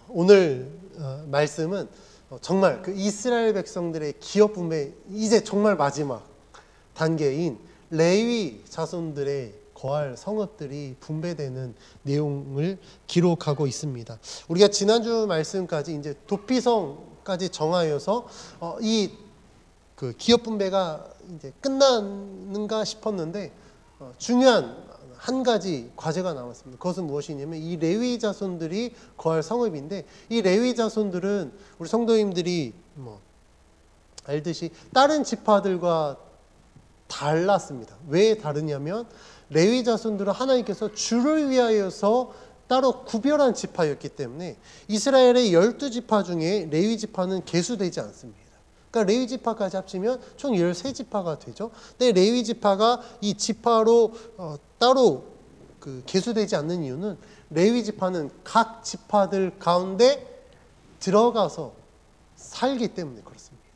오늘 말씀은 정말 그 이스라엘 백성들의 기업 분배, 이제 정말 마지막 단계인 레위 자손들의 거할 성읍들이 분배되는 내용을 기록하고 있습니다. 우리가 지난주 말씀까지 이제 도피성까지 정하여서 이 그 기업 분배가 이제 끝나는가 싶었는데 중요한 한 가지 과제가 남았습니다. 그것은 무엇이냐면 이 레위 자손들이 거할 성읍인데, 이 레위 자손들은 우리 성도님들이 알듯이 다른 지파들과 달랐습니다. 왜 다르냐면 레위 자손들은 하나님께서 주를 위하여서 따로 구별한 지파였기 때문에 이스라엘의 12지파 중에 레위 지파는 계수되지 않습니다. 그러니까 레위 지파까지 합치면 총 13지파가 되죠. 근데 레위 지파가 이 지파로 따로 계수되지 않는 이유는 레위 지파는 각 지파들 가운데 들어가서 살기 때문에 그렇습니다.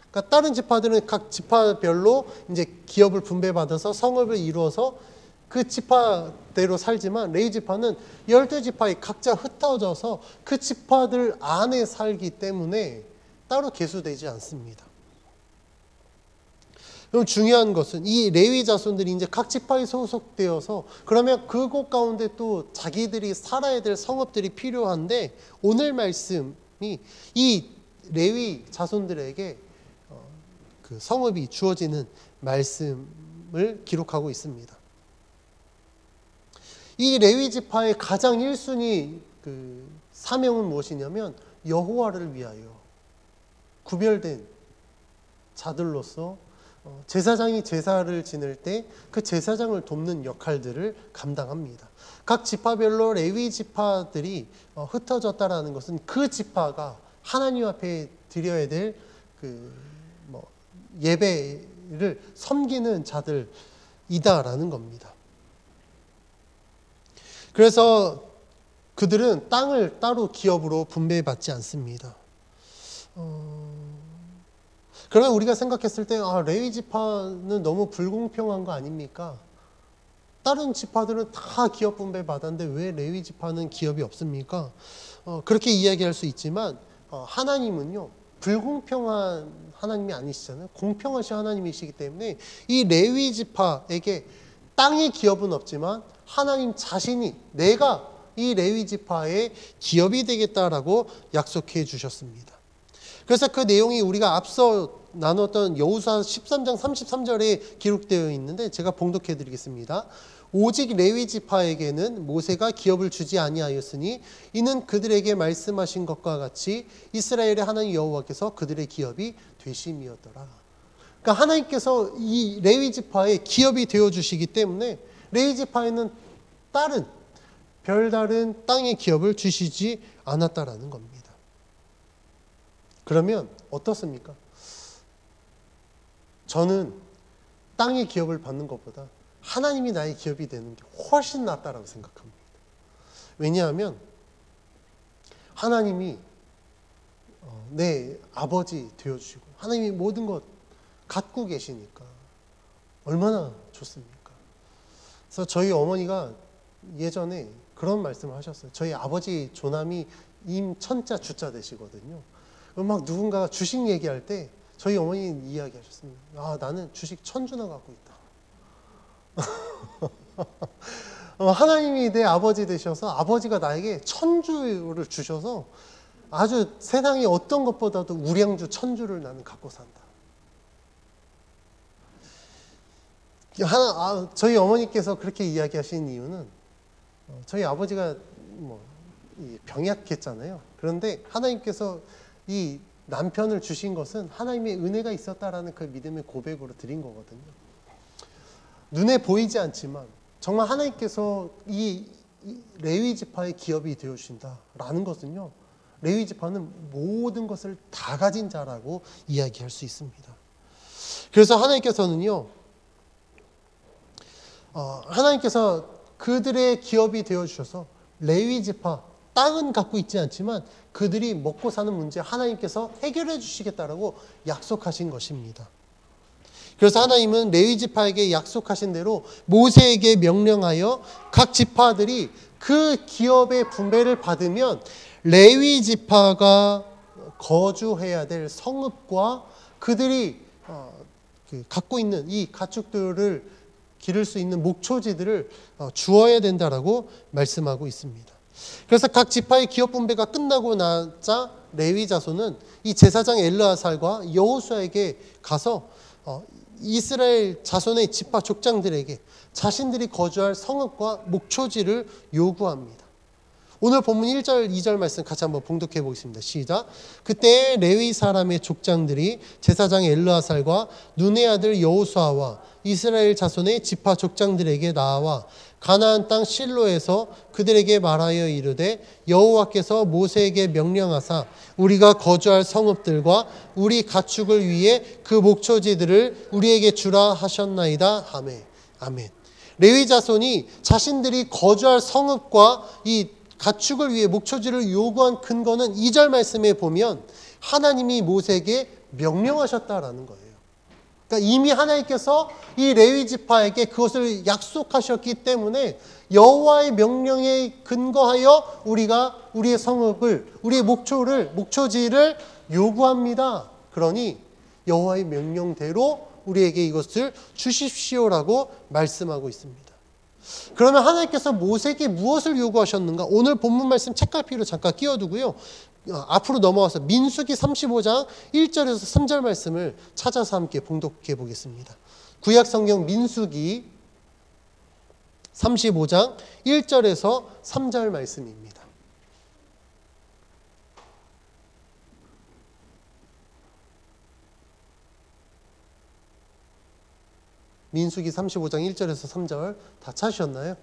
그러니까 다른 지파들은 각 지파별로 이제 기업을 분배받아서 성읍을 이루어서 그 지파대로 살지만 레위 지파는 12지파에 각자 흩어져서 그 지파들 안에 살기 때문에 따로 계수되지 않습니다. 그럼 중요한 것은 이 레위 자손들이 이제 각 지파에 소속되어서 그러면 그곳 가운데 또 자기들이 살아야 될 성읍들이 필요한데, 오늘 말씀이 이 레위 자손들에게 그 성읍이 주어지는 말씀을 기록하고 있습니다. 이 레위 지파의 가장 1순위 그 사명은 무엇이냐면 여호와를 위하여 구별된 자들로서 제사장이 제사를 지낼 때 그 제사장을 돕는 역할들을 감당합니다. 각 지파별로 레위 지파들이 흩어졌다라는 것은 그 지파가 하나님 앞에 드려야 될 예배를 섬기는 자들이다라는 겁니다. 그래서 그들은 땅을 따로 기업으로 분배받지 않습니다. 그러면 우리가 생각했을 때 레위 지파는 너무 불공평한 거 아닙니까? 다른 지파들은 다 기업 분배 받았는데 왜 레위 지파는 기업이 없습니까? 그렇게 이야기할 수 있지만 하나님은요, 불공평한 하나님이 아니시잖아요. 공평하신 하나님이시기 때문에 이 레위 지파에게 땅의 기업은 없지만 하나님 자신이 내가 이 레위 지파의 기업이 되겠다라고 약속해 주셨습니다. 그래서 그 내용이 우리가 앞서 나눴던 여호수아 13장 33절에 기록되어 있는데 제가 봉독해 드리겠습니다. 오직 레위 지파에게는 모세가 기업을 주지 아니하였으니 이는 그들에게 말씀하신 것과 같이 이스라엘의 하나님 여호와께서 그들의 기업이 되심이었더라. 그러니까 하나님께서 이 레위 지파의 기업이 되어 주시기 때문에 레위 지파에는 별다른 땅의 기업을 주시지 않았다라는 겁니다. 그러면 어떻습니까? 저는 땅의 기업을 받는 것보다 하나님이 나의 기업이 되는 게 훨씬 낫다라고 생각합니다. 왜냐하면 하나님이 내 아버지 되어주시고 하나님이 모든 것 갖고 계시니까 얼마나 좋습니까? 그래서 저희 어머니가 예전에 그런 말씀을 하셨어요. 저희 아버지 조남이 임천자 주자 되시거든요. 막 누군가가 주식 얘기할 때 저희 어머니는 이야기하셨습니다. 나는 주식 1000주나 갖고 있다. 하나님이 내 아버지 되셔서 아버지가 나에게 1000주를 주셔서 아주 세상에 어떤 것보다도 우량주 1000주를 나는 갖고 산다. 저희 어머니께서 그렇게 이야기하신 이유는 저희 아버지가 병약했잖아요. 그런데 하나님께서 이 남편을 주신 것은 하나님의 은혜가 있었다라는 그 믿음의 고백으로 드린 거거든요. 눈에 보이지 않지만 정말 하나님께서 이 레위 지파의 기업이 되어주신다라는 것은요, 레위 지파는 모든 것을 다 가진 자라고 이야기할 수 있습니다. 그래서 하나님께서는요, 하나님께서 그들의 기업이 되어주셔서 레위 지파, 땅은 갖고 있지 않지만 그들이 먹고 사는 문제 하나님께서 해결해 주시겠다라고 약속하신 것입니다. 그래서 하나님은 레위 지파에게 약속하신 대로 모세에게 명령하여 각 지파들이 그 기업의 분배를 받으면 레위 지파가 거주해야 될 성읍과 그들이 갖고 있는 이 가축들을 기를 수 있는 목초지들을 주어야 된다라고 말씀하고 있습니다. 그래서 각 지파의 기업 분배가 끝나고 나자 레위 자손은 이 제사장 엘르아살과 여호수아에게 가서 이스라엘 자손의 지파 족장들에게 자신들이 거주할 성읍과 목초지를 요구합니다. 오늘 본문 1절, 2절 말씀 같이 한번 봉독해 보겠습니다. 시작. 그때 레위 사람의 족장들이 제사장 엘르아살과 눈의 아들 여호수아와 이스라엘 자손의 지파 족장들에게 나와 가나안 땅 실로에서 그들에게 말하여 이르되 여호와께서 모세에게 명령하사 우리가 거주할 성읍들과 우리 가축을 위해 그 목초지들을 우리에게 주라 하셨나이다 하매. 아멘. 레위 자손이 자신들이 거주할 성읍과 이 가축을 위해 목초지를 요구한 근거는 2절 말씀에 보면 하나님이 모세에게 명령하셨다라는 거예요. 그러니까 이미 하나님께서 이 레위 지파에게 그것을 약속하셨기 때문에 여호와의 명령에 근거하여 우리가 우리의 성읍을, 우리의 목초지를 요구합니다. 그러니 여호와의 명령대로 우리에게 이것을 주십시오라고 말씀하고 있습니다. 그러면 하나님께서 모세에게 무엇을 요구하셨는가? 오늘 본문 말씀 책갈피로 잠깐 끼워두고요. 앞으로 넘어와서 민수기 35장 1절에서 3절 말씀을 찾아서 함께 봉독해 보겠습니다. 구약 성경 민수기 35장 1절에서 3절 말씀입니다. 민수기 35장 1절에서 3절 다 찾으셨나요?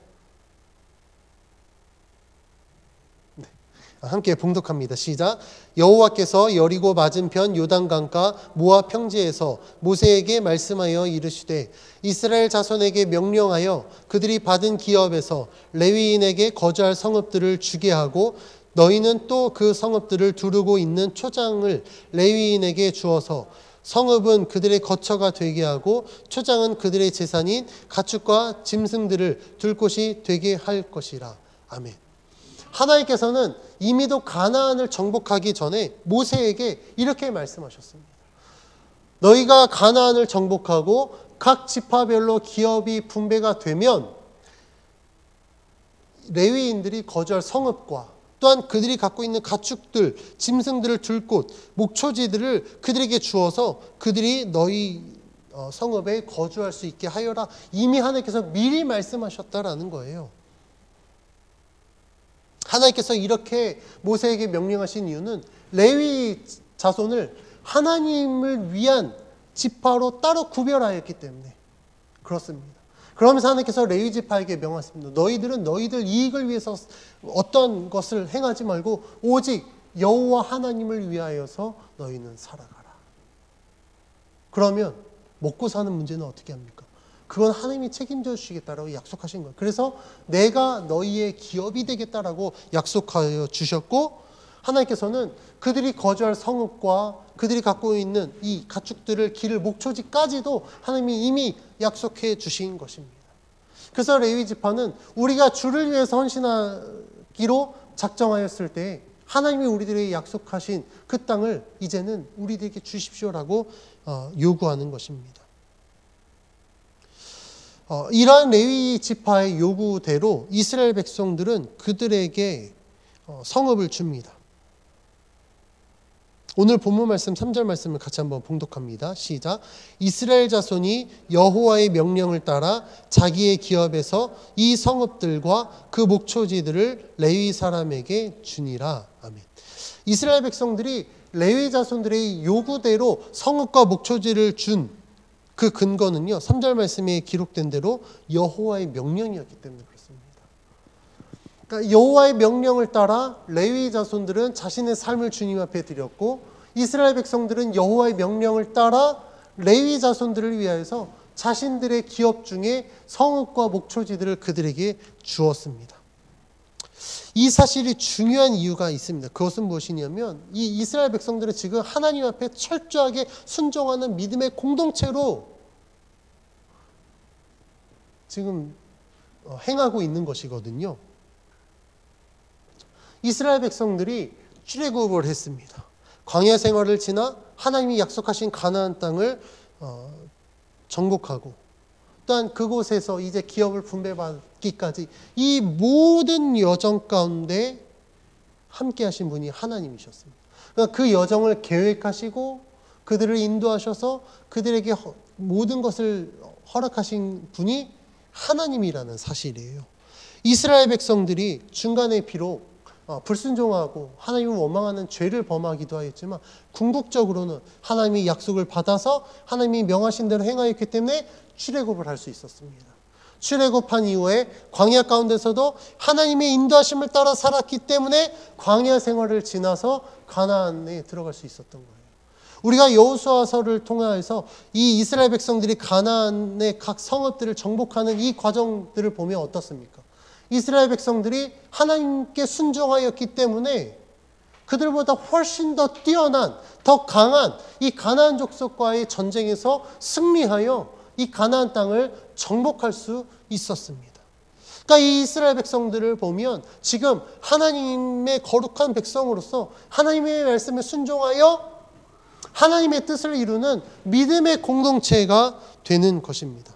네. 함께 봉독합니다. 시작. 여호와께서 여리고 맞은편 요단강가 모압 평지에서 모세에게 말씀하여 이르시되 이스라엘 자손에게 명령하여 그들이 받은 기업에서 레위인에게 거주할 성읍들을 주게 하고 너희는 또 그 성읍들을 두르고 있는 초장을 레위인에게 주어서 성읍은 그들의 거처가 되게 하고 초장은 그들의 재산인 가축과 짐승들을 둘 곳이 되게 할 것이라. 아멘. 하나님께서는 이미도 가나안을 정복하기 전에 모세에게 이렇게 말씀하셨습니다. 너희가 가나안을 정복하고 각 지파별로 기업이 분배가 되면 레위인들이 거주할 성읍과 또한 그들이 갖고 있는 가축들, 짐승들을 둘 곳, 목초지들을 그들에게 주어서 그들이 너희 성읍에 거주할 수 있게 하여라. 이미 하나님께서 미리 말씀하셨다라는 거예요. 하나님께서 이렇게 모세에게 명령하신 이유는 레위 자손을 하나님을 위한 지파로 따로 구별하였기 때문에 그렇습니다. 그러면서 하나님께서 레위 지파에게 명하십니다. 너희들은 너희들 이익을 위해서 어떤 것을 행하지 말고 오직 여호와 하나님을 위하여서 너희는 살아가라. 그러면 먹고 사는 문제는 어떻게 합니까? 그건 하나님이 책임져 주시겠다라고 약속하신 거예요. 그래서 내가 너희의 기업이 되겠다라고 약속하여 주셨고 하나님께서는 그들이 거주할 성읍과 그들이 갖고 있는 이 가축들을 기를 목초지까지도 하나님이 이미 약속해 주신 것입니다. 그래서 레위 지파는 우리가 주를 위해서 헌신하기로 작정하였을 때 하나님이 우리들에게 약속하신 그 땅을 이제는 우리들에게 주십시오라고 요구하는 것입니다. 이러한 레위 지파의 요구대로 이스라엘 백성들은 그들에게 성읍을 줍니다. 오늘 본문 말씀 3절 말씀을 같이 한번 봉독합니다. 시작. 이스라엘 자손이 여호와의 명령을 따라 자기의 기업에서 이 성읍들과 그 목초지들을 레위 사람에게 주니라. 아멘. 이스라엘 백성들이 레위 자손들의 요구대로 성읍과 목초지를 준 그 근거는요. 3절 말씀에 기록된 대로 여호와의 명령이었기 때문에 그렇습니다. 그러니까 여호와의 명령을 따라 레위 자손들은 자신의 삶을 주님 앞에 드렸고 이스라엘 백성들은 여호와의 명령을 따라 레위 자손들을 위하여서 자신들의 기업 중에 성읍과 목초지들을 그들에게 주었습니다. 이 사실이 중요한 이유가 있습니다. 그것은 무엇이냐면 이 이스라엘 백성들은 지금 하나님 앞에 철저하게 순종하는 믿음의 공동체로 지금 행하고 있는 것이거든요. 이스라엘 백성들이 출애굽을 했습니다. 광야 생활을 지나 하나님이 약속하신 가나안 땅을 정복하고 또한 그곳에서 이제 기업을 분배받기까지 이 모든 여정 가운데 함께 하신 분이 하나님이셨습니다. 그러니까 그 여정을 계획하시고 그들을 인도하셔서 그들에게 모든 것을 허락하신 분이 하나님이라는 사실이에요. 이스라엘 백성들이 중간에 비록 불순종하고 하나님을 원망하는 죄를 범하기도 하였지만 궁극적으로는 하나님의 약속을 받아서 하나님이 명하신 대로 행하였기 때문에 출애굽을 할 수 있었습니다. 출애굽한 이후에 광야 가운데서도 하나님의 인도하심을 따라 살았기 때문에 광야 생활을 지나서 가나안에 들어갈 수 있었던 거예요. 우리가 여호수아서를 통해서 이 이스라엘 백성들이 가나안의 각 성읍들을 정복하는 이 과정들을 보면 어떻습니까? 이스라엘 백성들이 하나님께 순종하였기 때문에 그들보다 훨씬 더 뛰어난, 더 강한 이 가나안 족속과의 전쟁에서 승리하여 이 가나안 땅을 정복할 수 있었습니다. 그러니까 이 이스라엘 백성들을 보면 지금 하나님의 거룩한 백성으로서 하나님의 말씀에 순종하여 하나님의 뜻을 이루는 믿음의 공동체가 되는 것입니다.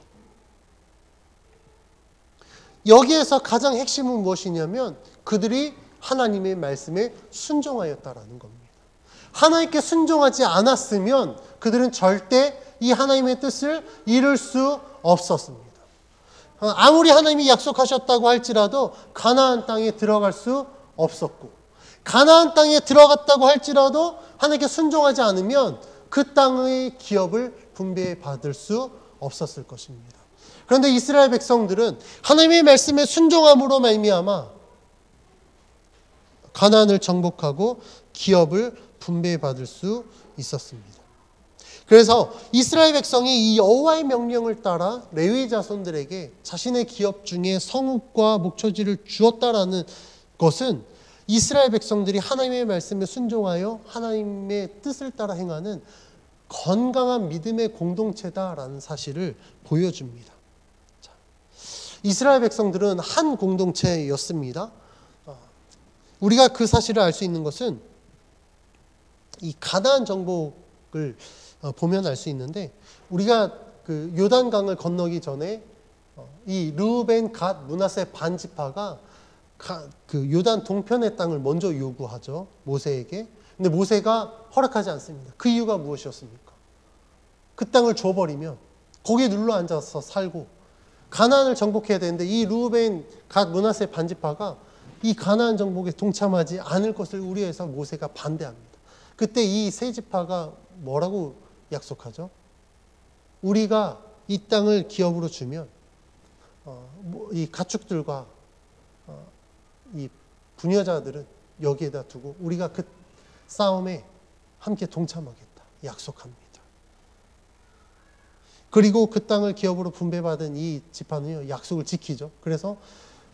여기에서 가장 핵심은 무엇이냐면 그들이 하나님의 말씀에 순종하였다라는 겁니다. 하나님께 순종하지 않았으면 그들은 절대 이 하나님의 뜻을 이룰 수 없었습니다. 아무리 하나님이 약속하셨다고 할지라도 가나안 땅에 들어갈 수 없었고 가나안 땅에 들어갔다고 할지라도 하나님께 순종하지 않으면 그 땅의 기업을 분배받을 수 없었을 것입니다. 그런데 이스라엘 백성들은 하나님의 말씀에 순종함으로 말미암아 가나안을 정복하고 기업을 분배받을 수 있었습니다. 그래서 이스라엘 백성이 이 여호와의 명령을 따라 레위 자손들에게 자신의 기업 중에 성읍과 목초지를 주었다라는 것은 이스라엘 백성들이 하나님의 말씀에 순종하여 하나님의 뜻을 따라 행하는 건강한 믿음의 공동체다라는 사실을 보여줍니다. 자, 이스라엘 백성들은 한 공동체였습니다. 우리가 그 사실을 알 수 있는 것은 이 가나안 정복을 보면 알 수 있는데 우리가 그 요단강을 건너기 전에 이 르우벤, 갓, 므낫세 반지파가 그 요단 동편의 땅을 먼저 요구하죠. 모세에게. 근데 모세가 허락하지 않습니다. 그 이유가 무엇이었습니까? 그 땅을 줘버리면 거기에 눌러 앉아서 살고 가나안을 정복해야 되는데 이 르우벤, 갓, 므낫세 반지파가 이 가나안 정복에 동참하지 않을 것을 우려해서 모세가 반대합니다. 그때 이 세 지파가 뭐라고 약속하죠? 우리가 이 땅을 기업으로 주면 이 가축들과 이 부녀자들은 여기에다 두고 우리가 그 싸움에 함께 동참하겠다 약속합니다. 그리고 그 땅을 기업으로 분배받은 이 지파는요 약속을 지키죠. 그래서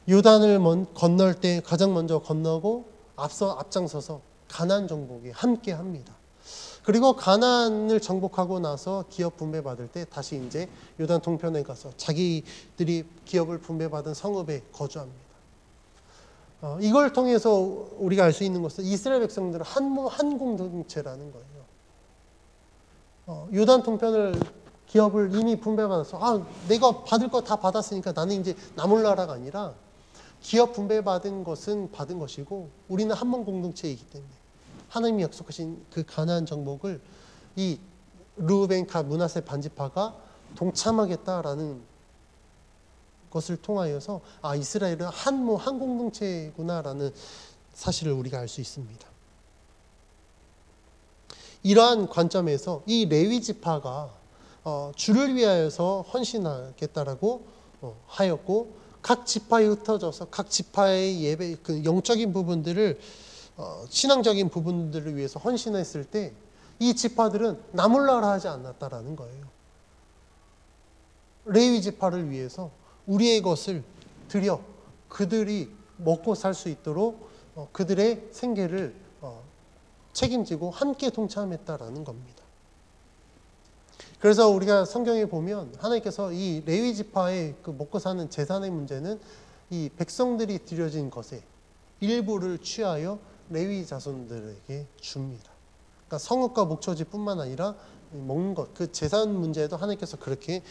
요단을 건널 때 가장 먼저 건너고 앞장서서 가나안 정복에 함께 합니다. 그리고 가나안을 정복하고 나서 기업 분배받을 때 다시 이제 요단 동편에 가서 자기들이 기업을 분배받은 성읍에 거주합니다. 이걸 통해서 우리가 알 수 있는 것은 이스라엘 백성들은 한 공동체라는 거예요. 요단 동편을 기업을 이미 분배받아서 내가 받을 거 다 받았으니까 나는 이제 남을 나라가 아니라 기업 분배받은 것은 받은 것이고 우리는 한 번 공동체이기 때문에 하나님이 약속하신 그 가나안 정복을 이 르우벤, 갓, 므낫세 반지파가 동참하겠다라는 것을 통하여서 이스라엘은 한 공동체구나라는 사실을 우리가 알 수 있습니다. 이러한 관점에서 이 레위 지파가 주를 위하여서 헌신하겠다라고 하였고 각 지파에 흩어져서 각 지파의 예배 그 영적인 부분들을 신앙적인 부분들을 위해서 헌신했을 때 이 지파들은 나몰라라 하지 않았다라는 거예요. 레위 지파를 위해서 우리의 것을 드려 그들이 먹고 살 수 있도록 그들의 생계를 책임지고 함께 동참했다라는 겁니다. 그래서 우리가 성경에 보면 하나님께서 이 레위 지파의 그 먹고 사는 재산의 문제는 이 백성들이 드려진 것에 일부를 취하여 레위 자손들에게 줍니다. 그러니까 성읍과 목초지뿐만 아니라 먹는 것, 그 재산 문제도 하나님께서 그렇게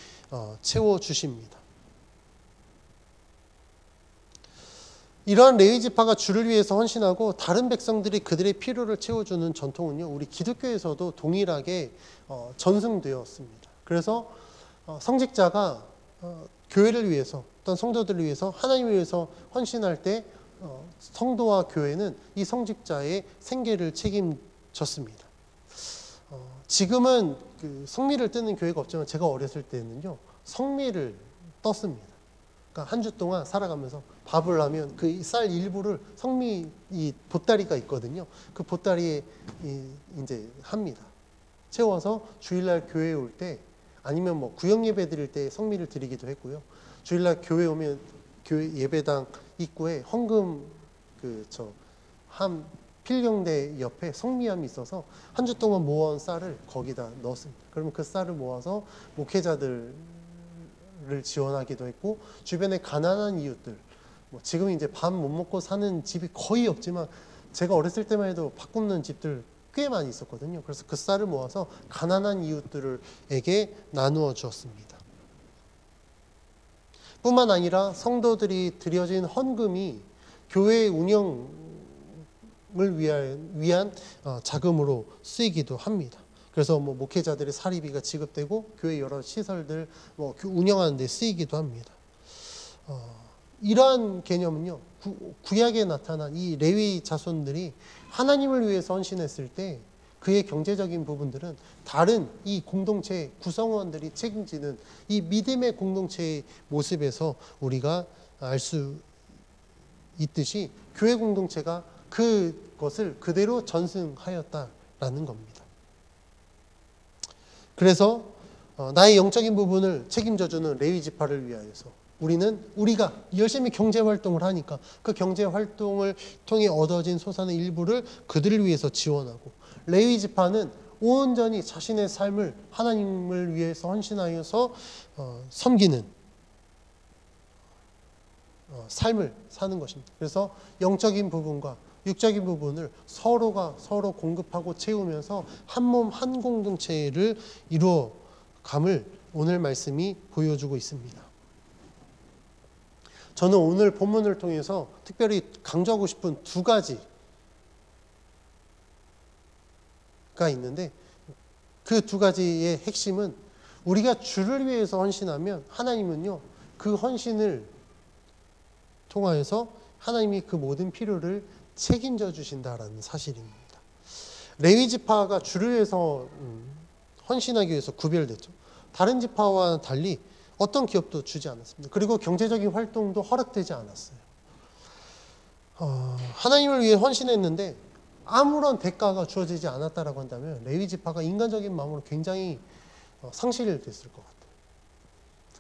채워주십니다. 이러한 레위 지파가 주를 위해서 헌신하고 다른 백성들이 그들의 필요를 채워주는 전통은요, 우리 기독교에서도 동일하게 전승되었습니다. 그래서 성직자가 교회를 위해서, 어떤 성도들을 위해서, 하나님을 위해서 헌신할 때 성도와 교회는 이 성직자의 생계를 책임졌습니다. 지금은 그 성미를 뜨는 교회가 없지만 제가 어렸을 때는요, 성미를 떴습니다. 그러니까 한 주 동안 살아가면서 밥을 하면 그 쌀 일부를 성미 이 보따리가 있거든요. 그 보따리에 이제 합니다. 채워서 주일날 교회에 올 때 아니면 뭐 구역 예배 드릴 때 성미를 드리기도 했고요. 주일날 교회 오면 교회 예배당 입구에 헌금 한 필경대 옆에 성미함이 있어서 한 주 동안 모아온 쌀을 거기다 넣었습니다. 그러면 그 쌀을 모아서 목회자들을 지원하기도 했고, 주변에 가난한 이웃들, 뭐 지금 이제 밥 못 먹고 사는 집이 거의 없지만 제가 어렸을 때만 해도 밥 굶는 집들 꽤 많이 있었거든요. 그래서 그 쌀을 모아서 가난한 이웃들에게 나누어 주었습니다. 뿐만 아니라 성도들이 드려진 헌금이 교회의 운영을 위한 자금으로 쓰이기도 합니다. 그래서 뭐 목회자들의 사리비가 지급되고 교회 여러 시설들 운영하는 데 쓰이기도 합니다. 이러한 개념은요, 구약에 나타난 이 레위 자손들이 하나님을 위해서 헌신했을 때 그의 경제적인 부분들은 다른 이 공동체 구성원들이 책임지는 이 믿음의 공동체의 모습에서 우리가 알 수 있듯이 교회 공동체가 그것을 그대로 전승하였다라는 겁니다. 그래서 나의 영적인 부분을 책임져주는 레위 지파를 위하여서 우리가 열심히 경제 활동을 하니까 그 경제 활동을 통해 얻어진 소산의 일부를 그들을 위해서 지원하고, 레위 지파는 온전히 자신의 삶을 하나님을 위해서 헌신하여서 섬기는 삶을 사는 것입니다. 그래서 영적인 부분과 육적인 부분을 서로가 서로 공급하고 채우면서 한 몸 한 공동체를 이루어감을 오늘 말씀이 보여주고 있습니다. 저는 오늘 본문을 통해서 특별히 강조하고 싶은 두 가지가 있는데, 그 두 가지의 핵심은 우리가 주를 위해서 헌신하면 하나님은요, 그 헌신을 통하여서 하나님이 그 모든 필요를 책임져 주신다라는 사실입니다. 레위 지파가 주를 위해서 헌신하기 위해서 구별됐죠. 다른 지파와 달리 어떤 기업도 주지 않았습니다. 그리고 경제적인 활동도 허락되지 않았어요. 하나님을 위해 헌신했는데 아무런 대가가 주어지지 않았다라고 한다면 레위 지파가 인간적인 마음으로 굉장히 상실됐을 것 같아요.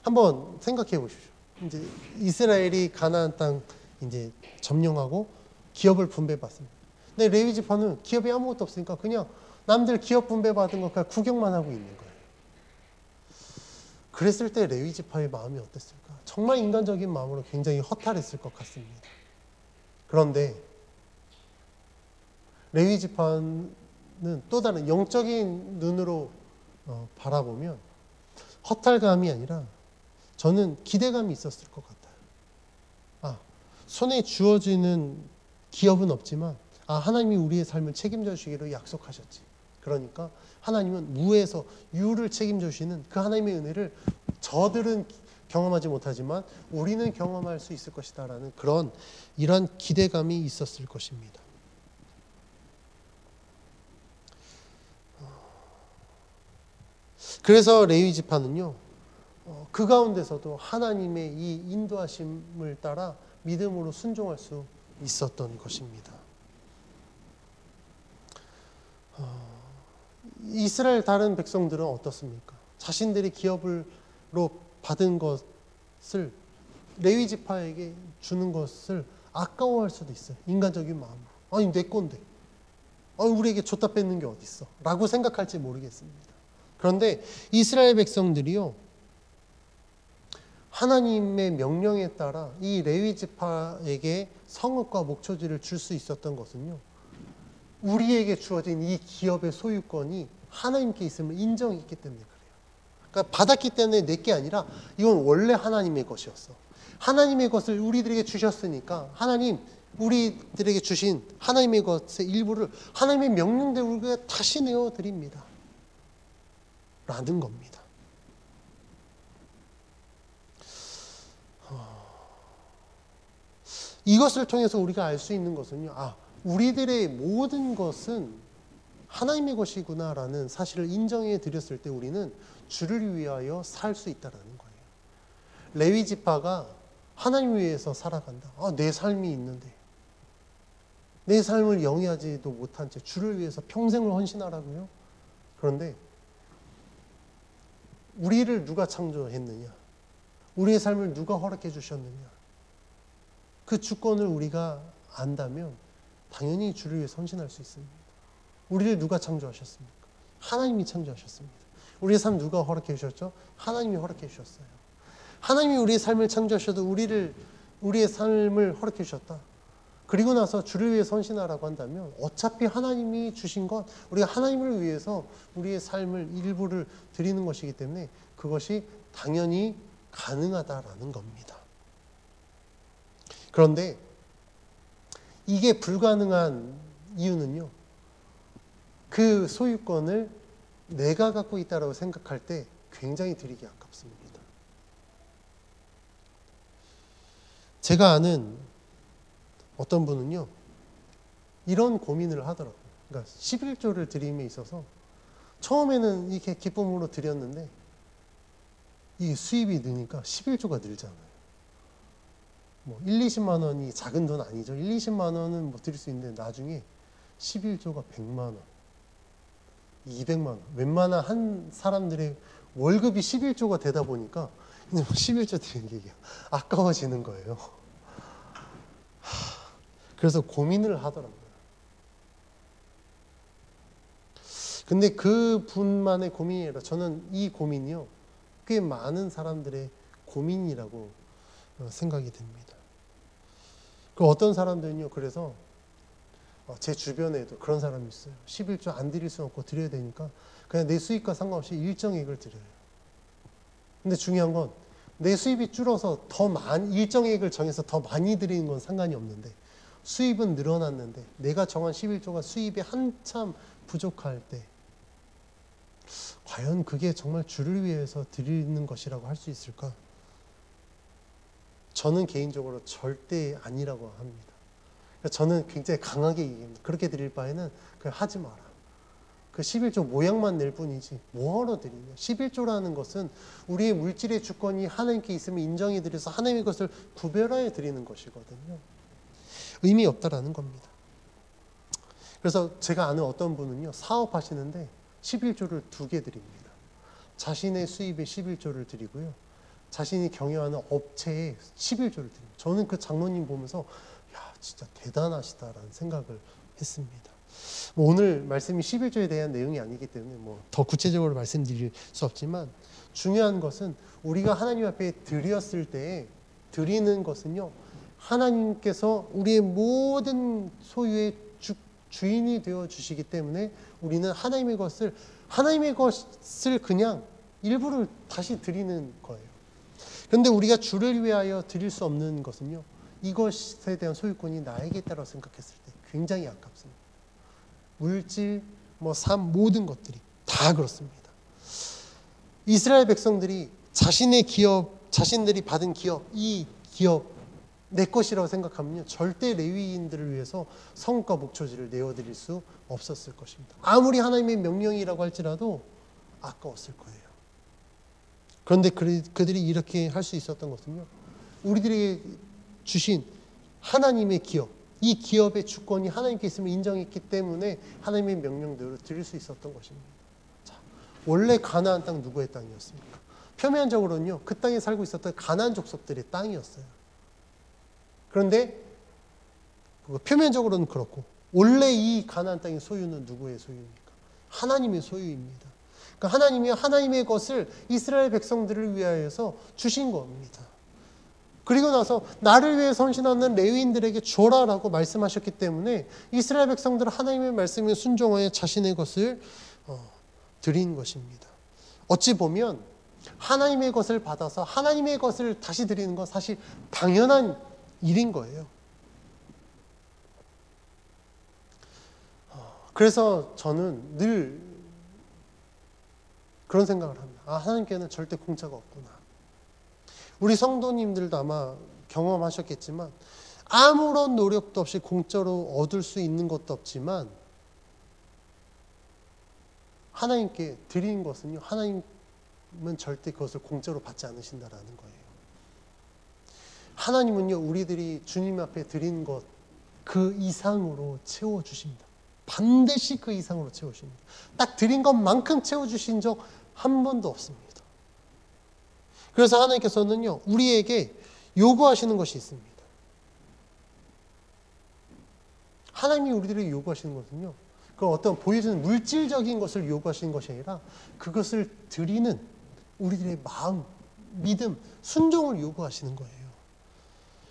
한번 생각해 보십시오. 이제 이스라엘이 가나안 땅 이제 점령하고 기업을 분배받습니다. 근데 레위 지파는 기업이 아무것도 없으니까 그냥 남들 기업 분배받은 거 그냥 구경만 하고 있는 거예요. 그랬을 때 레위 지파의 마음이 어땠을까? 정말 인간적인 마음으로 굉장히 허탈했을 것 같습니다. 그런데 레위 지파는 또 다른 영적인 눈으로 바라보면 허탈감이 아니라 저는 기대감이 있었을 것 같아요. 손에 주어지는 기업은 없지만 하나님이 우리의 삶을 책임져 주시기로 약속하셨지. 그러니까 하나님은 무에서 유를 책임져 주시는 그 하나님의 은혜를 저들은 경험하지 못하지만 우리는 경험할 수 있을 것이다라는 이런 기대감이 있었을 것입니다. 그래서 레위 지파는요, 그 가운데서도 하나님의 이 인도하심을 따라 믿음으로 순종할 수 있었던 것입니다. 이스라엘 다른 백성들은 어떻습니까? 자신들이 기업으로 받은 것을 레위 지파에게 주는 것을 아까워할 수도 있어요. 인간적인 마음으로. 아니 내 건데. 우리에게 줬다 뺏는 게 어디 있어? 라고 생각할지 모르겠습니다. 그런데 이스라엘 백성들이요, 하나님의 명령에 따라 이 레위 지파에게 성읍과 목초지를 줄 수 있었던 것은요, 우리에게 주어진 이 기업의 소유권이 하나님께 있음을 인정했기 때문에 그래요. 그러니까 받았기 때문에 내게 아니라 이건 원래 하나님의 것이었어. 하나님의 것을 우리들에게 주셨으니까 하나님, 우리들에게 주신 하나님의 것의 일부를 하나님의 명령대로 우리가 다시 내어드립니다 라는 겁니다. 이것을 통해서 우리가 알 수 있는 것은요, 우리들의 모든 것은 하나님의 것이구나 라는 사실을 인정해 드렸을 때 우리는 주를 위하여 살 수 있다는 거예요. 레위 지파가 하나님 위해서 살아간다. 내 삶이 있는데 내 삶을 영위하지도 못한 채 주를 위해서 평생을 헌신하라고요? 그런데 우리를 누가 창조했느냐? 우리의 삶을 누가 허락해 주셨느냐? 그 주권을 우리가 안다면 당연히 주를 위해 헌신할 수 있습니다. 우리를 누가 창조하셨습니까? 하나님이 창조하셨습니다. 우리의 삶 누가 허락해 주셨죠? 하나님이 허락해 주셨어요. 하나님이 우리의 삶을 창조하셔도 우리의 삶을 허락해 주셨다. 그리고 나서 주를 위해 헌신하라고 한다면 어차피 하나님이 주신 것, 우리가 하나님을 위해서 우리의 삶을 일부를 드리는 것이기 때문에 그것이 당연히 가능하다라는 겁니다. 그런데 이게 불가능한 이유는요, 그 소유권을 내가 갖고 있다고 생각할 때 굉장히 드리기 아깝습니다. 제가 아는 어떤 분은요, 이런 고민을 하더라고요. 그러니까 11조를 드림에 있어서 처음에는 이렇게 기쁨으로 드렸는데 이 수입이 느니까 11조가 늘잖아요. 1, 20만 원이 작은 돈 아니죠. 1, 20만 원은 드릴 수 있는데 나중에 11조가 100만 원, 200만 원. 웬만한 한 사람들의 월급이 11조가 되다 보니까 11조 드리는 게 아까워지는 거예요. 그래서 고민을 하더라고요. 근데 그 분만의 고민이 아니라 저는 이 고민이요, 꽤 많은 사람들의 고민이라고 생각이 됩니다. 그 어떤 사람들은요, 그래서 제 주변에도 그런 사람이 있어요. 11조 안 드릴 수 없고 드려야 되니까 그냥 내 수입과 상관없이 일정액을 드려요. 근데 중요한 건 내 수입이 줄어서 일정액을 정해서 더 많이 드리는 건 상관이 없는데 수입은 늘어났는데 내가 정한 11조가 수입이 한참 부족할 때 과연 그게 정말 주를 위해서 드리는 것이라고 할 수 있을까? 저는 개인적으로 절대 아니라고 합니다. 저는 굉장히 강하게 얘기합니다. 그렇게 드릴 바에는 그냥 하지 마라. 그 11조 모양만 낼 뿐이지 뭐하러 드리냐. 11조라는 것은 우리의 물질의 주권이 하나님께 있으면 인정해 드려서 하나님의 것을 구별하여 드리는 것이거든요. 의미 없다라는 겁니다. 그래서 제가 아는 어떤 분은요, 사업하시는데 11조를 2개 드립니다. 자신의 수입에 11조를 드리고요, 자신이 경영하는 업체에 11조를 드립니다. 저는 그 장로님 보면서 진짜 대단하시다라는 생각을 했습니다. 오늘 말씀이 11조에 대한 내용이 아니기 때문에 더 구체적으로 말씀드릴 수 없지만 중요한 것은 우리가 하나님 앞에 드렸을 때 드리는 것은요, 하나님께서 우리의 모든 소유의 주인이 되어 주시기 때문에 우리는 하나님의 것을 그냥 일부를 다시 드리는 거예요. 그런데 우리가 주를 위하여 드릴 수 없는 것은요, 이것에 대한 소유권이 나에게 있다고 생각했을 때 굉장히 아깝습니다. 물질, 삶, 모든 것들이 다 그렇습니다. 이스라엘 백성들이 자신들이 받은 기업, 이 기업 내 것이라고 생각하면요, 절대 레위인들을 위해서 성과 목초지를 내어드릴 수 없었을 것입니다. 아무리 하나님의 명령이라고 할지라도 아까웠을 거예요. 그런데 그들이 이렇게 할 수 있었던 것은요, 우리들에게 주신 하나님의 기업, 이 기업의 주권이 하나님께 있음을 인정했기 때문에 하나님의 명령대로 드릴 수 있었던 것입니다. 자, 원래 가나안 땅 누구의 땅이었습니까? 표면적으로는요, 그 땅에 살고 있었던 가나안 족속들의 땅이었어요. 그런데 표면적으로는 그렇고 원래 이 가나안 땅의 소유는 누구의 소유입니까? 하나님의 소유입니다. 그러니까 하나님이 하나님의 것을 이스라엘 백성들을 위하여서 주신 겁니다. 그리고 나서 나를 위해 헌신하는 레위인들에게 줘라라고 말씀하셨기 때문에 이스라엘 백성들은 하나님의 말씀에 순종하여 자신의 것을 드린 것입니다. 어찌 보면 하나님의 것을 받아서 하나님의 것을 다시 드리는 건 사실 당연한 일인 거예요. 그래서 저는 늘 그런 생각을 합니다. 하나님께는 절대 공짜가 없구나. 우리 성도님들도 아마 경험하셨겠지만 아무런 노력도 없이 공짜로 얻을 수 있는 것도 없지만 하나님께 드리는 것은요, 하나님은 절대 그것을 공짜로 받지 않으신다라는 거예요. 하나님은요, 우리들이 주님 앞에 드린 것 그 이상으로 채워주십니다. 반드시 그 이상으로 채우십니다. 딱 드린 것만큼 채워주신 적 한 번도 없습니다. 그래서 하나님께서는요, 우리에게 요구하시는 것이 있습니다. 하나님이 우리들에게 요구하시는 것은요, 그 어떤 보여지는 물질적인 것을 요구하시는 것이 아니라 그것을 드리는 우리들의 마음, 믿음, 순종을 요구하시는 거예요.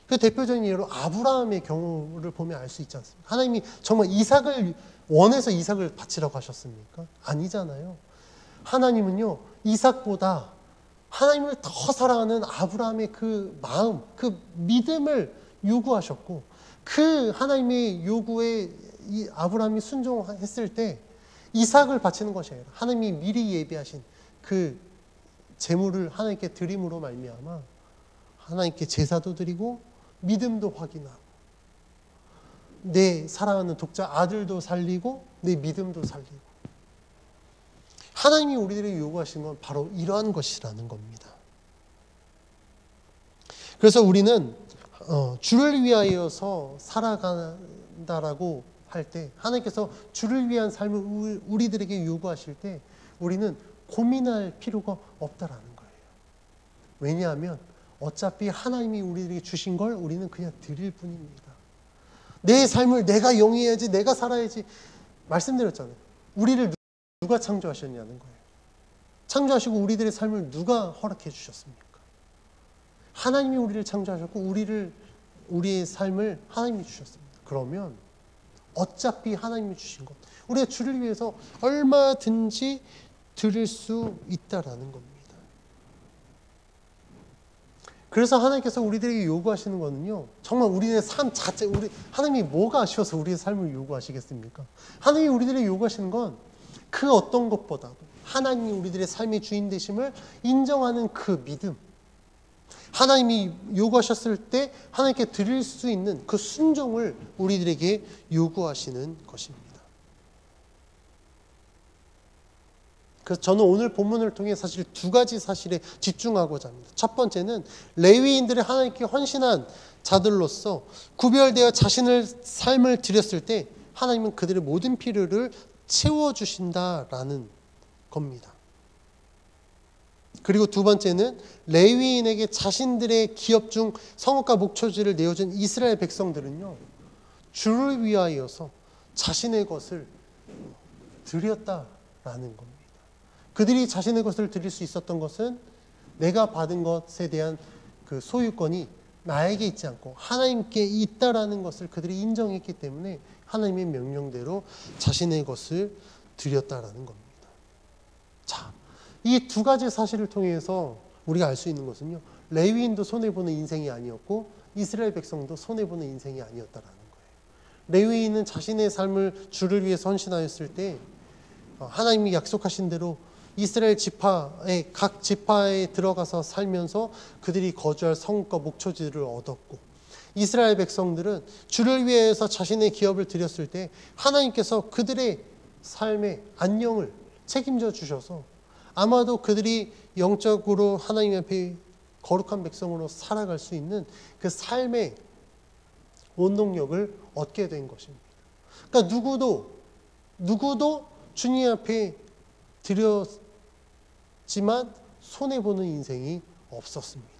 그 대표적인 예로 아브라함의 경우를 보면 알 수 있지 않습니까? 하나님이 정말 이삭을 원해서 이삭을 바치라고 하셨습니까? 아니잖아요. 하나님은요, 이삭보다 하나님을 더 사랑하는 아브라함의 그 마음, 그 믿음을 요구하셨고, 그 하나님의 요구에 이 아브라함이 순종했을 때 이삭을 바치는 것이 아니라 하나님이 미리 예비하신 그 제물을 하나님께 드림으로 말미암아 하나님께 제사도 드리고 믿음도 확인하고 내 사랑하는 독자 아들도 살리고 내 믿음도 살리고, 하나님이 우리들에게 요구하신 건 바로 이러한 것이라는 겁니다. 그래서 우리는 주를 위하여서 살아간다라고 할 때, 하나님께서 주를 위한 삶을 우리들에게 요구하실 때 우리는 고민할 필요가 없다라는 거예요. 왜냐하면 어차피 하나님이 우리들에게 주신 걸 우리는 그냥 드릴 뿐입니다. 내 삶을 내가 영위해야지, 내가 살아야지. 말씀드렸잖아요. 우리를 누가 창조하셨냐는 거예요. 창조하시고 우리들의 삶을 누가 허락해 주셨습니까? 하나님이 우리를 창조하셨고 우리의 삶을 하나님이 주셨습니다. 그러면 어차피 하나님이 주신 것, 우리가 주를 위해서 얼마든지 드릴 수 있다라는 겁니다. 그래서 하나님께서 우리들에게 요구하시는 거는요, 정말 우리의 삶 자체, 하나님이 뭐가 아쉬워서 우리의 삶을 요구하시겠습니까? 하나님이 우리들에게 요구하시는 건 그 어떤 것보다도 하나님이 우리들의 삶의 주인 되심을 인정하는 그 믿음, 하나님이 요구하셨을 때 하나님께 드릴 수 있는 그 순종을 우리들에게 요구하시는 것입니다. 그래서 저는 오늘 본문을 통해 사실 두 가지 사실에 집중하고자 합니다. 첫 번째는 레위인들의 하나님께 헌신한 자들로서 구별되어 자신의 삶을 드렸을 때 하나님은 그들의 모든 필요를 채워주신다라는 겁니다. 그리고 두 번째는 레위인에게 자신들의 기업 중 성읍과 목초지를 내어준 이스라엘 백성들은요, 주를 위하여서 자신의 것을 드렸다라는 겁니다. 그들이 자신의 것을 드릴 수 있었던 것은 내가 받은 것에 대한 그 소유권이 나에게 있지 않고 하나님께 있다라는 것을 그들이 인정했기 때문에 하나님의 명령대로 자신의 것을 드렸다라는 겁니다. 자, 이 두 가지 사실을 통해서 우리가 알 수 있는 것은요, 레위인도 손해보는 인생이 아니었고 이스라엘 백성도 손해보는 인생이 아니었다라는 거예요. 레위인은 자신의 삶을 주를 위해서 헌신하였을 때 하나님이 약속하신 대로 이스라엘 지파의 각 지파에 들어가서 살면서 그들이 거주할 성읍과 목초지를 얻었고, 이스라엘 백성들은 주를 위해서 자신의 기업을 드렸을 때 하나님께서 그들의 삶의 안녕을 책임져 주셔서 아마도 그들이 영적으로 하나님 앞에 거룩한 백성으로 살아갈 수 있는 그 삶의 원동력을 얻게 된 것입니다. 그러니까 누구도 주님 앞에 드렸지만 손해보는 인생이 없었습니다.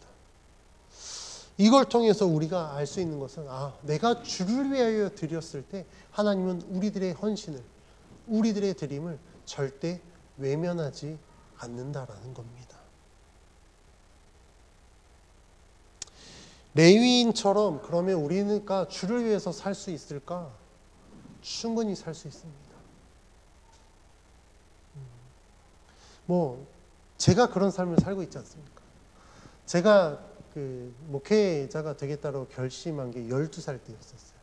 이걸 통해서 우리가 알 수 있는 것은, 내가 주를 위하여 드렸을 때 하나님은 우리들의 헌신을, 우리들의 드림을 절대 외면하지 않는다라는 겁니다. 레위인처럼 그러면 우리가 주를 위해서 살 수 있을까? 충분히 살 수 있습니다. 제가 그런 삶을 살고 있지 않습니까? 제가 목회자가 되겠다고 결심한 게 12살 때였었어요.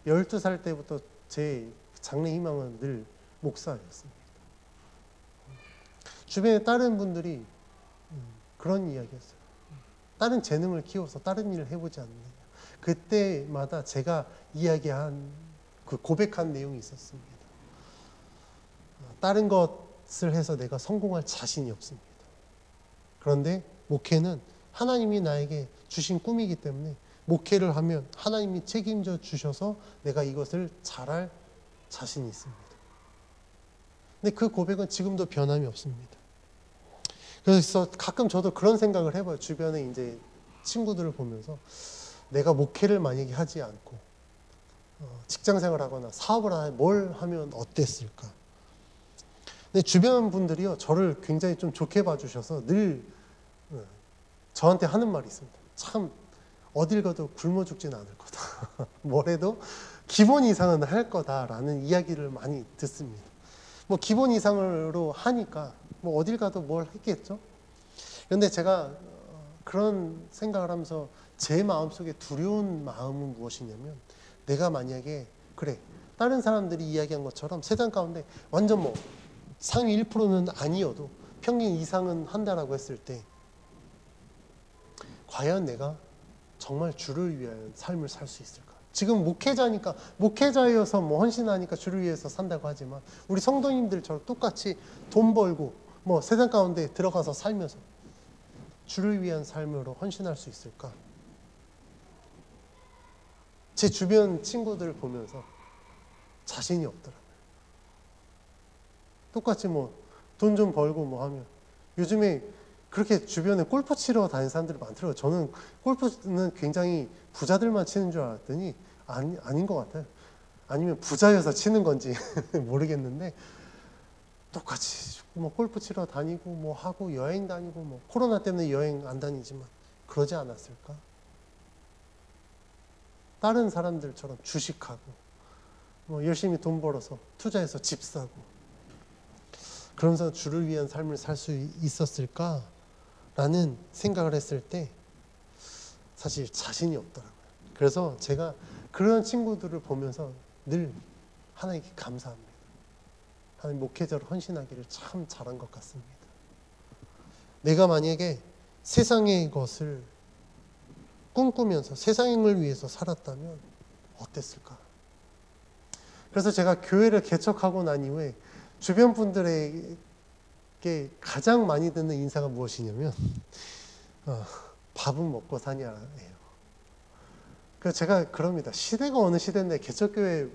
12살 때부터 제 장래 희망은 늘 목사였습니다. 주변에 다른 분들이 그런 이야기였어요. 다른 재능을 키워서 다른 일을 해보지 않느냐. 그때마다 제가 이야기한 고백한 내용이 있었습니다. 다른 것을 해서 내가 성공할 자신이 없습니다. 그런데 목회는 하나님이 나에게 주신 꿈이기 때문에 목회를 하면 하나님이 책임져 주셔서 내가 이것을 잘할 자신이 있습니다. 근데 그 고백은 지금도 변함이 없습니다. 그래서 가끔 저도 그런 생각을 해봐요. 주변에 이제 친구들을 보면서 내가 목회를 만약에 하지 않고 직장생활을 하거나 사업을 하거나 뭘 하면 어땠을까? 근데 주변 분들이요, 저를 굉장히 좀 좋게 봐주셔서 늘 저한테 하는 말이 있습니다. 참 어딜 가도 굶어 죽진 않을 거다. 뭘 해도 기본 이상은 할 거다라는 이야기를 많이 듣습니다. 기본 이상으로 하니까 어딜 가도 뭘 했겠죠. 그런데 제가 그런 생각을 하면서 제 마음속에 두려운 마음은 무엇이냐면, 내가 만약에 그래 다른 사람들이 이야기한 것처럼 세상 가운데 완전 상위 1%는 아니어도 평균 이상은 한다라고 했을 때 과연 내가 정말 주를 위한 삶을 살 수 있을까? 지금 목회자니까, 목회자여서 헌신하니까 주를 위해서 산다고 하지만 우리 성도님들처럼 똑같이 돈 벌고 세상 가운데 들어가서 살면서 주를 위한 삶으로 헌신할 수 있을까? 제 주변 친구들 보면서 자신이 없더라고요. 똑같이 돈 좀 벌고 하면 요즘에 그렇게 주변에 골프 치러 다니는 사람들이 많더라고요. 저는 골프는 굉장히 부자들만 치는 줄 알았더니 아닌 것 같아요. 아니면 부자여서 치는 건지 모르겠는데 똑같이 골프 치러 다니고 하고 여행 다니고 코로나 때문에 여행 안 다니지만 그러지 않았을까? 다른 사람들처럼 주식하고 열심히 돈 벌어서 투자해서 집 사고 그러면서 주를 위한 삶을 살 수 있었을까? 라는 생각을 했을 때 사실 자신이 없더라고요. 그래서 제가 그런 친구들을 보면서 늘 하나님께 감사합니다. 하나님 목회자로 헌신하기를 참 잘한 것 같습니다. 내가 만약에 세상의 것을 꿈꾸면서 세상을 위해서 살았다면 어땠을까? 그래서 제가 교회를 개척하고 난 이후에 주변 분들에게 가장 많이 듣는 인사가 무엇이냐면 밥은 먹고 사냐예요. 그래서 제가 그럽니다. 시대가 어느 시대인데 개척교회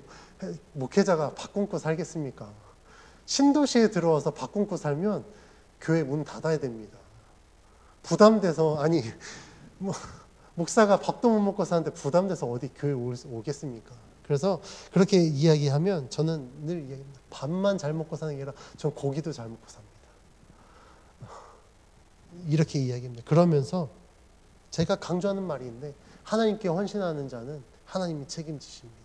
목회자가 밥 굶고 살겠습니까? 신도시에 들어와서 밥 굶고 살면 교회 문 닫아야 됩니다. 부담돼서 목사가 밥도 못 먹고 사는데 부담돼서 어디 교회 오겠습니까? 그래서 그렇게 이야기하면 저는 늘 이야기합니다. 밥만 잘 먹고 사는 게 아니라 전 고기도 잘 먹고 삽니다. 이렇게 이야기합니다. 그러면서 제가 강조하는 말인데 하나님께 헌신하는 자는 하나님이 책임지십니다.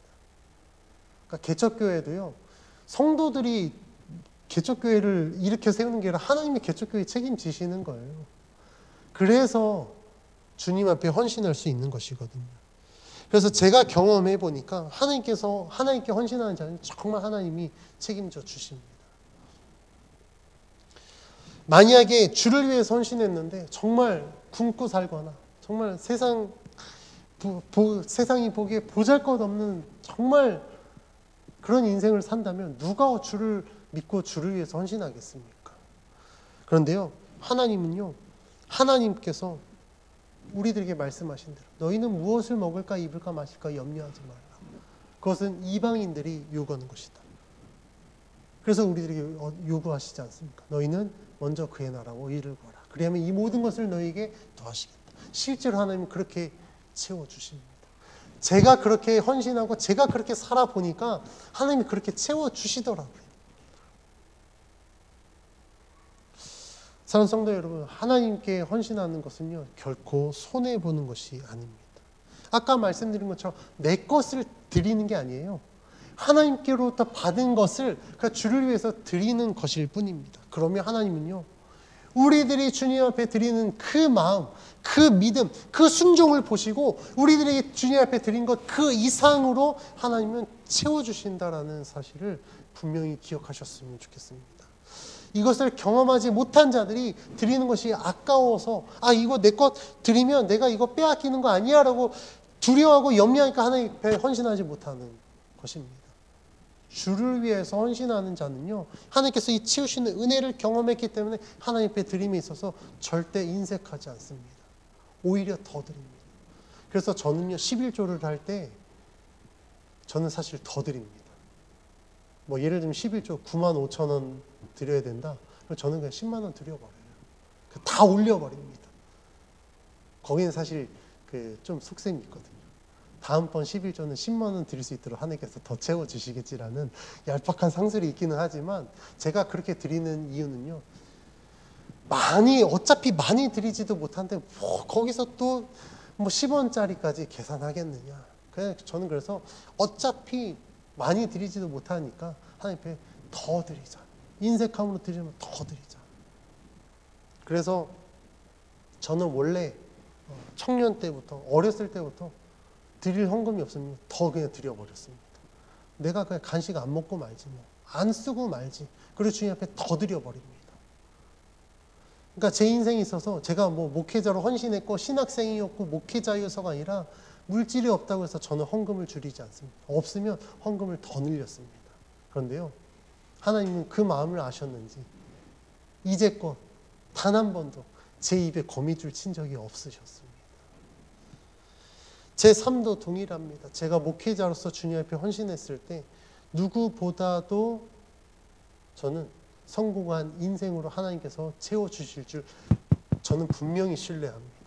그러니까 개척교회도요. 성도들이 개척교회를 일으켜 세우는 게 아니라 하나님이 개척교회 책임지시는 거예요. 그래서 주님 앞에 헌신할 수 있는 것이거든요. 그래서 제가 경험해 보니까 하나님께 헌신하는 자는 정말 하나님이 책임져 주십니다. 만약에 주를 위해서 헌신했는데 정말 굶고 살거나 정말 세상이 보기에 보잘것없는 정말 그런 인생을 산다면 누가 주를 믿고 주를 위해서 헌신하겠습니까? 그런데요, 하나님은요, 하나님께서 우리들에게 말씀하신 대로 너희는 무엇을 먹을까 입을까 마실까 염려하지 말라. 그것은 이방인들이 요구하는 것이다. 그래서 우리들에게 요구하시지 않습니까? 너희는 먼저 그의 나라와 의를 구하라. 그리하면 이 모든 것을 너희에게 더하시겠다. 실제로 하나님은 그렇게 채워주십니다. 제가 그렇게 헌신하고 제가 그렇게 살아보니까 하나님이 그렇게 채워주시더라고요. 사랑하는 성도 여러분, 하나님께 헌신하는 것은요, 결코 손해보는 것이 아닙니다. 아까 말씀드린 것처럼 내 것을 드리는 게 아니에요. 하나님께로부터 받은 것을 그러니까 주를 위해서 드리는 것일 뿐입니다. 그러면 하나님은요, 우리들이 주님 앞에 드리는 그 마음, 그 믿음, 그 순종을 보시고 우리들에게 주님 앞에 드린 것 그 이상으로 하나님은 채워주신다라는 사실을 분명히 기억하셨으면 좋겠습니다. 이것을 경험하지 못한 자들이 드리는 것이 아까워서 이거 내 것 드리면 내가 이거 빼앗기는 거 아니야 라고 두려워하고 염려하니까 하나님 앞에 헌신하지 못하는 것입니다. 주를 위해서 헌신하는 자는요, 하나님께서 이 채우시는 은혜를 경험했기 때문에 하나님 앞에 드림에 있어서 절대 인색하지 않습니다. 오히려 더 드립니다. 그래서 저는요, 11조를 할 때 저는 사실 더 드립니다. 뭐 예를 들면 11조 95,000원 드려야 된다. 그럼 저는 그냥 10만 원 드려버려요. 다 올려버립니다. 거기는 사실 좀 속셈이 있거든요. 다음번 11조는 10만 원 드릴 수 있도록 하나님께서 더 채워주시겠지라는 얄팍한 상술이 있기는 하지만 제가 그렇게 드리는 이유는요, 어차피 많이 드리지도 못한데 거기서 또 10원짜리까지 계산하겠느냐. 저는 그래서 어차피 많이 드리지도 못하니까 하나님 앞에 더 드리자. 인색함으로 드리면 더 드리자. 그래서 저는 원래 청년 때부터, 어렸을 때부터 드릴 헌금이 없으면 더 그냥 드려버렸습니다. 내가 그냥 간식 안 먹고 말지, 안 쓰고 말지. 그리고 주님 앞에 더 드려버립니다. 그러니까 제 인생에 있어서 제가 목회자로 헌신했고 신학생이었고 목회자여서가 아니라 물질이 없다고 해서 저는 헌금을 줄이지 않습니다. 없으면 헌금을 더 늘렸습니다. 그런데요, 하나님은 그 마음을 아셨는지 이제껏 단 한 번도 제 입에 거미줄 친 적이 없으셨습니다. 제 삶도 동일합니다. 제가 목회자로서 주님 앞에 헌신했을 때 누구보다도 저는 성공한 인생으로 하나님께서 채워주실 줄 저는 분명히 신뢰합니다.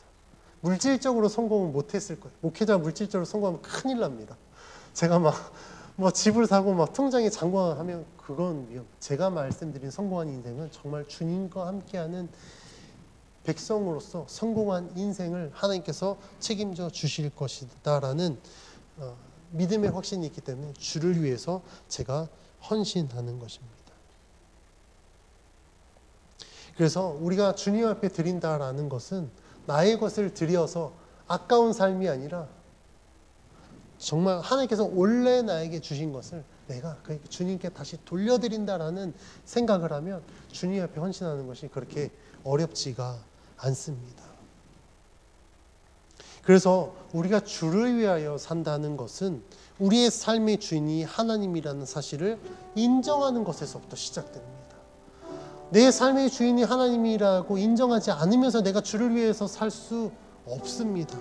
물질적으로 성공은 못했을 거예요. 목회자가 물질적으로 성공하면 큰일 납니다. 제가 집을 사고 통장에 잔고하면 그건 위험. 제가 말씀드린 성공한 인생은 정말 주님과 함께하는 백성으로서 성공한 인생을 하나님께서 책임져 주실 것이다라는 믿음의 확신이 있기 때문에 주를 위해서 제가 헌신하는 것입니다. 그래서 우리가 주님 앞에 드린다라는 것은 나의 것을 드려서 아까운 삶이 아니라 정말 하나님께서 원래 나에게 주신 것을 내가 주님께 다시 돌려드린다라는 생각을 하면 주님 앞에 헌신하는 것이 그렇게 어렵지가 않습니다. 그래서 우리가 주를 위하여 산다는 것은 우리의 삶의 주인이 하나님이라는 사실을 인정하는 것에서부터 시작됩니다. 내 삶의 주인이 하나님이라고 인정하지 않으면서 내가 주를 위해서 살 수 없습니다.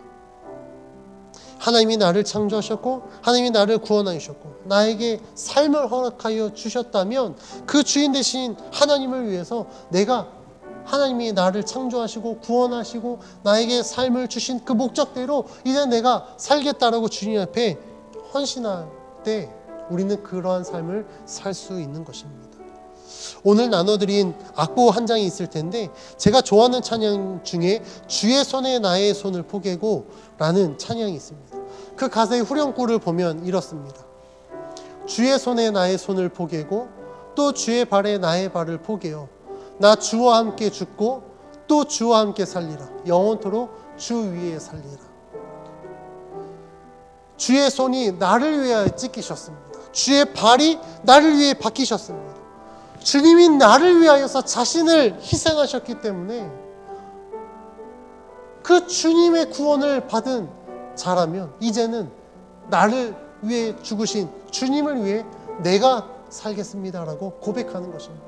하나님이 나를 창조하셨고 하나님이 나를 구원하셨고 나에게 삶을 허락하여 주셨다면 그 주인 되신 하나님을 위해서 내가 하나님이 나를 창조하시고 구원하시고 나에게 삶을 주신 그 목적대로 이제 내가 살겠다라고 주님 앞에 헌신할 때 우리는 그러한 삶을 살 수 있는 것입니다. 오늘 나눠드린 악보 한 장이 있을 텐데 제가 좋아하는 찬양 중에 주의 손에 나의 손을 포개고 라는 찬양이 있습니다. 그 가사의 후렴구를 보면 이렇습니다. 주의 손에 나의 손을 포개고 또 주의 발에 나의 발을 포개어 나 주와 함께 죽고 또 주와 함께 살리라. 영원토록 주 위에 살리라. 주의 손이 나를 위하여 찢기셨습니다. 주의 발이 나를 위해 박히셨습니다. 주님이 나를 위하여서 자신을 희생하셨기 때문에 그 주님의 구원을 받은 자라면 이제는 나를 위해 죽으신 주님을 위해 내가 살겠습니다라고 고백하는 것입니다.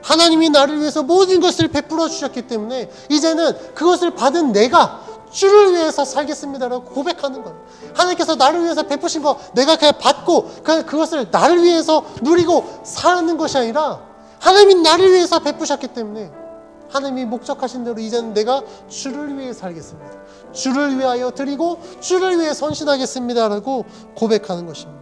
하나님이 나를 위해서 모든 것을 베풀어 주셨기 때문에 이제는 그것을 받은 내가 주를 위해서 살겠습니다라고 고백하는 거예요. 하나님께서 나를 위해서 베푸신 거 내가 그냥 받고 그것을 나를 위해서 누리고 사는 것이 아니라 하나님이 나를 위해서 베푸셨기 때문에 하나님이 목적하신 대로 이제는 내가 주를 위해 살겠습니다. 주를 위하여 드리고 주를 위해 헌신하겠습니다라고 고백하는 것입니다.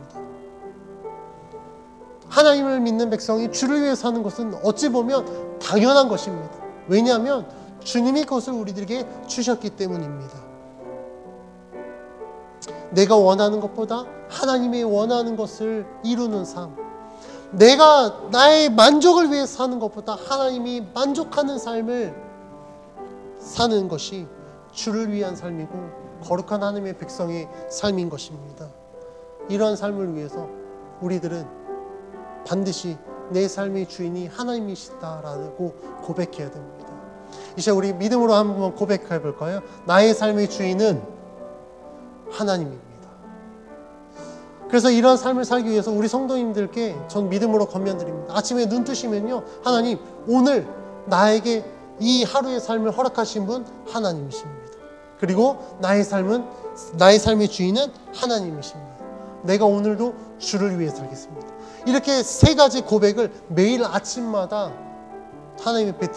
하나님을 믿는 백성이 주를 위해 사는 것은 어찌 보면 당연한 것입니다. 왜냐하면 주님이 그것을 우리들에게 주셨기 때문입니다. 내가 원하는 것보다 하나님이 원하는 것을 이루는 삶, 내가 나의 만족을 위해 사는 것보다 하나님이 만족하는 삶을 사는 것이 주를 위한 삶이고 거룩한 하나님의 백성의 삶인 것입니다. 이러한 삶을 위해서 우리들은 반드시 내 삶의 주인이 하나님이시다라고 고백해야 됩니다. 이제 우리 믿음으로 한번 고백해 볼까요? 나의 삶의 주인은 하나님입니다. 그래서 이런 삶을 살기 위해서 우리 성도님들께 전 믿음으로 권면드립니다. 아침에 눈 뜨시면요, 하나님, 오늘 나에게 이 하루의 삶을 허락하신 분 하나님이십니다. 그리고 나의 삶의 주인은 하나님이십니다. 내가 오늘도 주를 위해 살겠습니다. 이렇게 세 가지 고백을 매일 아침마다 하나님 앞에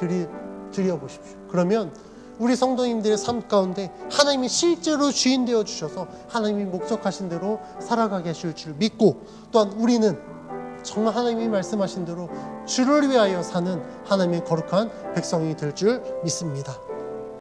드려보십시오. 그러면 우리 성도님들의 삶 가운데 하나님이 실제로 주인 되어 주셔서 하나님이 목적하신 대로 살아가게 하실 줄 믿고, 또한 우리는 정말 하나님이 말씀하신 대로 주를 위하여 사는 하나님의 거룩한 백성이 될 줄 믿습니다.